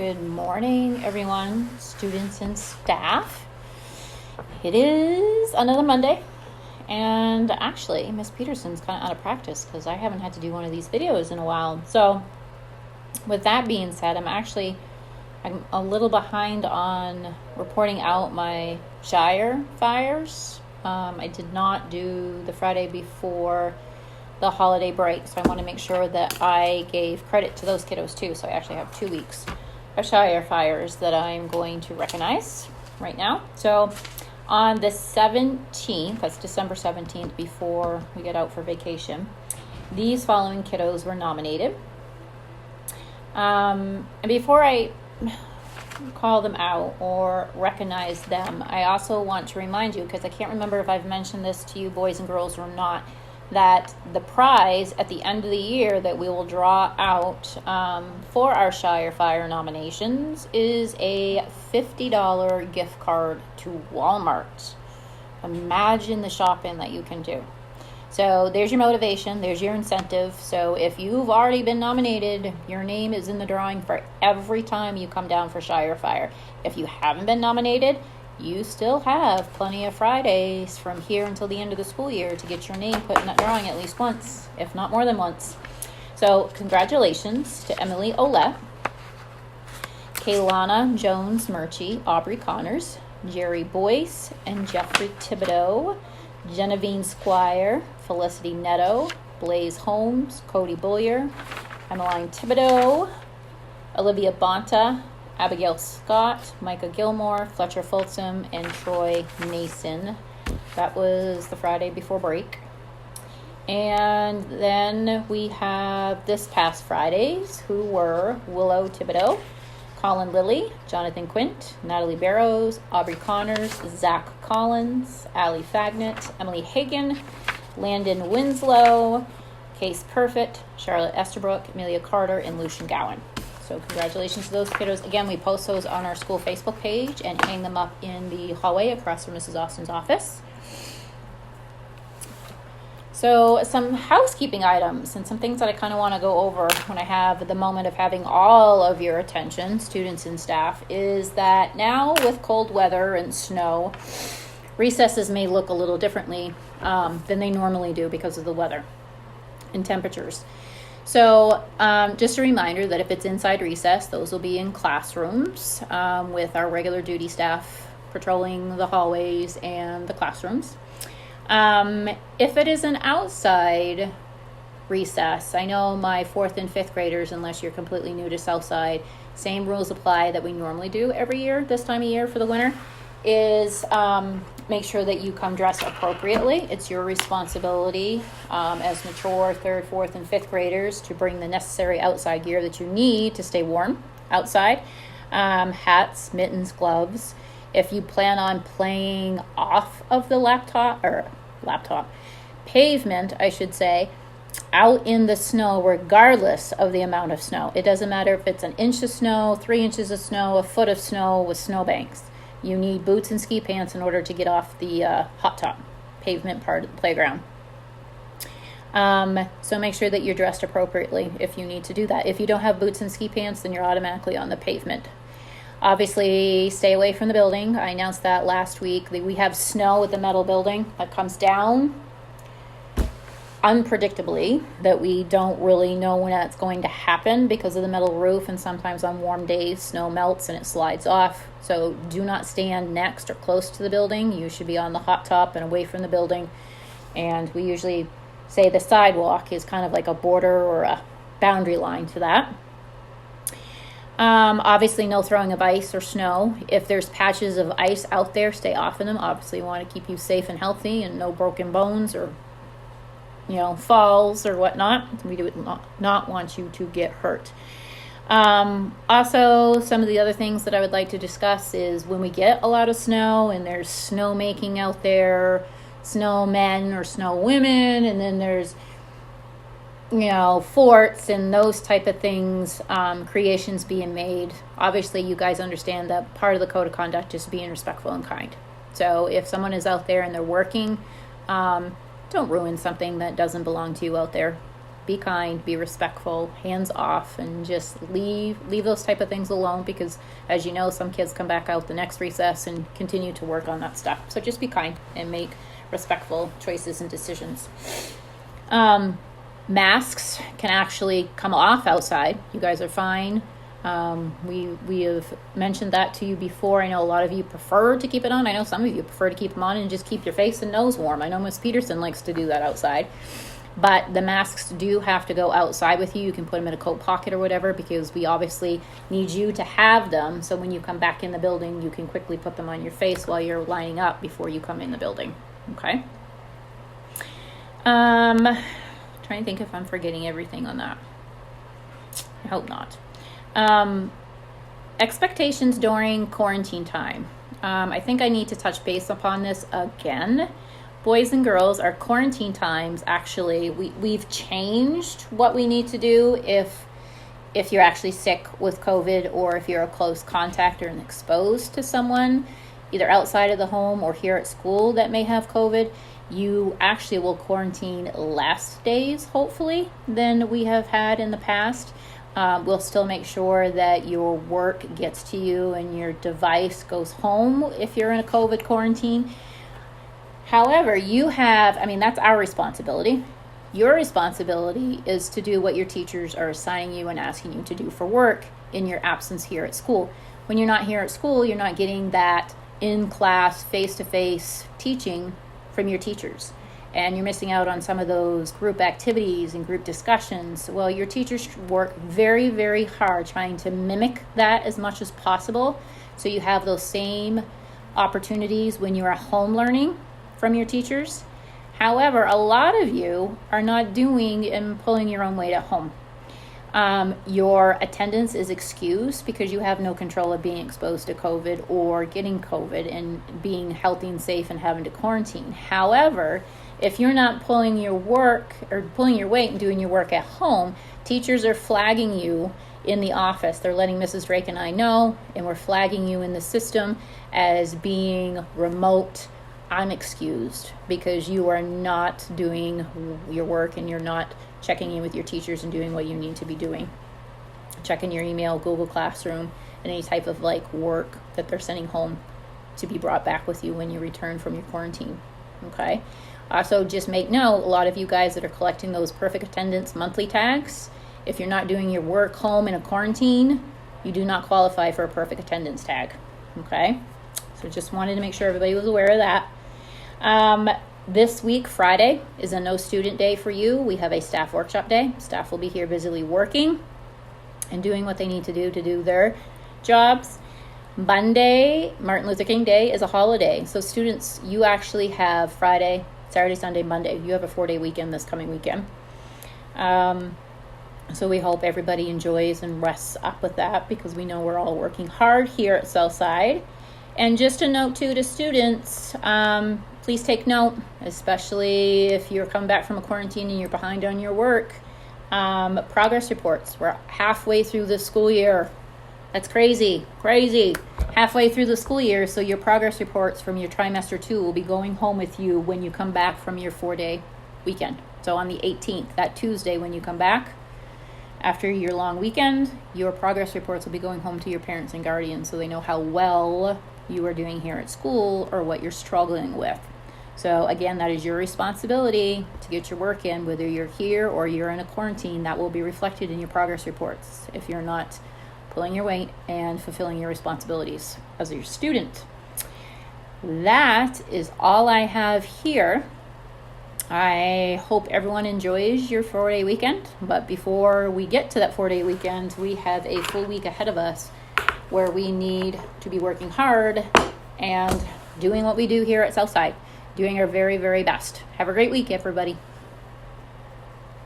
Good morning, everyone, students and staff. It is another Monday, and actually, Miss Peterson's kind of out of practice because I haven't had to do one of these videos in a while. So, with that being said, I'm a little behind on reporting out my Shire fires. I did not do the Friday before the holiday break, so I want to make sure that I gave credit to those kiddos too. So I actually have 2 weeks of Shire fires that I'm going to recognize right now. So on the 17th, that's December 17th, before we get out for vacation, these following kiddos were nominated. And before I call them out or recognize them, I also want to remind you, because I can't remember if I've mentioned this to you boys and girls or not, that the prize at the end of the year that we will draw out for our Shire Fire nominations is a $50 gift card to Walmart. Imagine the shopping that you can do. So there's your motivation, there's your incentive. So if you've already been nominated, your name is in the drawing for every time you come down for Shire Fire. If you haven't been nominated, you still have plenty of Fridays from here until the end of the school year to get your name put in that drawing at least once, if not more than once. So congratulations to Emily Olette, Kaylana Jones Murchie, Aubrey Connors, Jerry Boyce, and Jeffrey Thibodeau, Genevieve Squire, Felicity Netto, Blaze Holmes, Cody Bullier, Emmeline Thibodeau, Olivia Bonta, Abigail Scott, Micah Gilmore, Fletcher Folsom, and Troy Nason. That was the Friday before break. And then we have this past Fridays, who were Willow Thibodeau, Colin Lilly, Jonathan Quint, Natalie Barrows, Aubrey Connors, Zach Collins, Allie Fagnet, Emily Hagan, Landon Winslow, Case Perfect, Charlotte Esterbrook, Amelia Carter, and Lucian Gowan. So congratulations to those kiddos. Again, we post those on our school Facebook page and hang them up in the hallway across from Mrs. Austin's office. So some housekeeping items and some things that I kind of want to go over when I have the moment of having all of your attention, students and staff, is that now with cold weather and snow, recesses may look a little differently than they normally do because of the weather and temperatures. So just a reminder that if it's inside recess, those will be in classrooms with our regular duty staff patrolling the hallways and the classrooms. If it is an outside recess, I know my 4th and 5th graders, unless you're completely new to Southside, same rules apply that we normally do every year this time of year for the winter, is make sure that you come dressed appropriately. It's your responsibility as mature 3rd, 4th, and 5th graders to bring the necessary outside gear that you need to stay warm outside. Hats, mittens, gloves. If you plan on playing off of the pavement, I should say, out in the snow, regardless of the amount of snow. It doesn't matter if it's an inch of snow, 3 inches of snow, a foot of snow with snowbanks. You need boots and ski pants in order to get off the hot top pavement part of the playground. So make sure that you're dressed appropriately if you need to do that. If you don't have boots and ski pants, then you're automatically on the pavement. Obviously, stay away from the building. I announced that last week. We have snow at the metal building that comes down unpredictably, that we don't really know when that's going to happen because of the metal roof, and sometimes on warm days snow melts and it slides off. So do not stand next or close to the building. You should be on the hot top and away from the building. And we usually say the sidewalk is kind of like a border or a boundary line to that. Obviously no throwing of ice or snow. If there's patches of ice out there, stay off of them. Obviously we want to keep you safe and healthy and no broken bones or falls or whatnot. We do not want you to get hurt. Also, some of the other things that I would like to discuss is when we get a lot of snow and there's snow making out there, snow men or snow women, and then there's forts and those type of things, creations being made. Obviously, you guys understand that part of the code of conduct is being respectful and kind. So if someone is out there and they're working, don't ruin something that doesn't belong to you out there. be kind, be respectful, hands off, and just leave those type of things alone, because as you know, some kids come back out the next recess and continue to work on that stuff. So just be kind and make respectful choices and decisions. Masks can actually come off outside. You guys are fine. We have mentioned that to you before. I know a lot of you prefer to keep it on. I know some of you prefer to keep them on and just keep your face and nose warm. I know Miss Peterson likes to do that outside. But the masks do have to go outside with you. You can put them in a coat pocket or whatever, because we obviously need you to have them. So when you come back in the building, you can quickly put them on your face while you're lining up before you come in the building. Okay? Trying to think if I'm forgetting everything on that. I hope not. Expectations during quarantine time. I think I need to touch base upon this again. Boys and girls, our quarantine times, actually, we've changed what we need to do if you're actually sick with COVID, or if you're a close contact or exposed to someone, either outside of the home or here at school that may have COVID. You actually will quarantine less days, hopefully, than we have had in the past. We'll still make sure that your work gets to you and your device goes home if you're in a COVID quarantine. However, that's our responsibility. Your responsibility is to do what your teachers are assigning you and asking you to do for work in your absence here at school. When you're not here at school, you're not getting that in-class, face-to-face teaching from your teachers, and you're missing out on some of those group activities and group discussions. Well, your teachers work very, very hard trying to mimic that as much as possible, so you have those same opportunities when you're at home learning from your teachers. However, a lot of you are not doing and pulling your own weight at home. Your attendance is excused because you have no control of being exposed to COVID or getting COVID and being healthy and safe and having to quarantine. However, if you're not pulling your work or pulling your weight and doing your work at home, teachers are flagging you in the office. They're letting Mrs. Drake and I know, and we're flagging you in the system as being remote, unexcused, because you are not doing your work and you're not checking in with your teachers and doing what you need to be doing. Checking your email, Google Classroom, and any type of work that they're sending home to be brought back with you when you return from your quarantine. Okay? Also, just make note, a lot of you guys that are collecting those perfect attendance monthly tags, if you're not doing your work home in a quarantine, you do not qualify for a perfect attendance tag. Okay? So just wanted to make sure everybody was aware of that. This week, Friday, is a no student day for you. We have a staff workshop day. Staff will be here busily working and doing what they need to do their jobs. Monday, Martin Luther King Day, is a holiday. So students, you actually have Friday, Saturday, Sunday, Monday. You have a 4-day weekend this coming weekend. So we hope everybody enjoys and rests up with that, because we know we're all working hard here at Southside. And just a note too to students, please take note, especially if you're coming back from a quarantine and you're behind on your work. Progress reports. We're halfway through the school year. That's crazy. Halfway through the school year, so your progress reports from your trimester 2 will be going home with you when you come back from your 4-day weekend. So on the 18th, that Tuesday when you come back, after your long weekend, your progress reports will be going home to your parents and guardians, so they know how well you are doing here at school or what you're struggling with. So again, that is your responsibility to get your work in, whether you're here or you're in a quarantine. That will be reflected in your progress reports if you're not pulling your weight and fulfilling your responsibilities as a student. That is all I have here. I hope everyone enjoys your 4-day weekend, but before we get to that 4-day weekend, we have a full week ahead of us where we need to be working hard and doing what we do here at Southside, doing our very, very best. Have a great week, everybody.